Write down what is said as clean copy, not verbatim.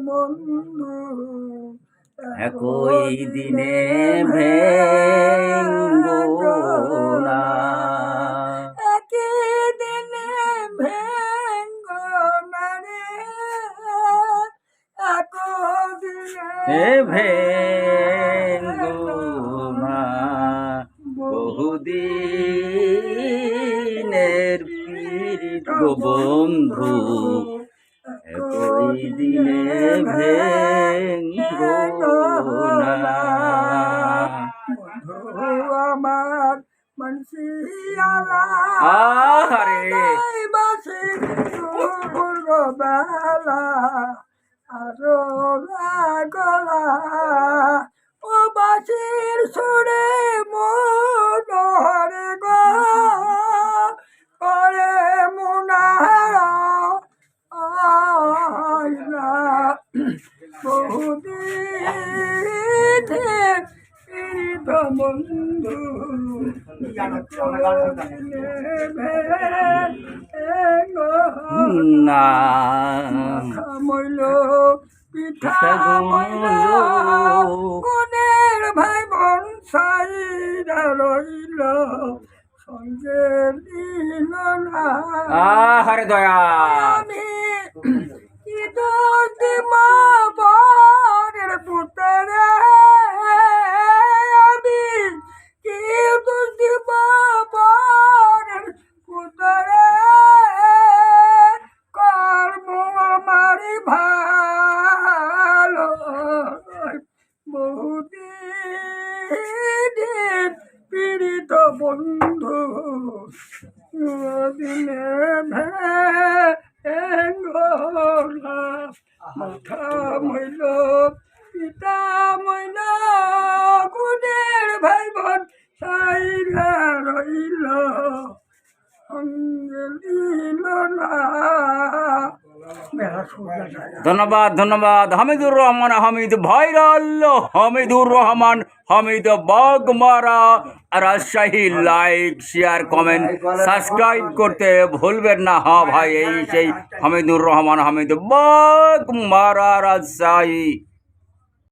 বন্ধু একই দিনে ভেঙ্গো না, একই দিনে ভেঙ্গো না রে, একই দিনে ভেঙ্গো না, বহুদিনের পীড়িত গো বন্ধু, একই দিনে ভেঙ্গো না। বন্ধু আমার মনসিয়ালা আরে বাসি বেলা আরো গলা ও বাসির সুরে মনোহর গো করে মুনারা আইলা বহুদিন বন্ধু না মইল পিঠা মইল কোনের ভাই বোন সাইরা রইল সঙ্গে দিল না। আরে দয়া আমি কি দোষ দিব বরের পুতরে, আমি কি দোষ দিব বরের পুতরে, কর্ম আমারই ভালো বহুদিন পীড়িত বন্ধু দিনে ভেঙ্গলা মাথা মইল পিতা মইল গুণের ভাই বোন সাইরা রইল সঙ্গে দিল না। ধন্যবাদ ধন্যবাদ। Hamidur Rahman Hamid viral, Hamidur Rahman Hamid Bagmara Rajshahi. Like share comment subscribe করতে ভুলবেন না। হ্যাঁ ভাই, এই সেই হামিদুর রহমান হামিদ বাগমারা রাজশাহী।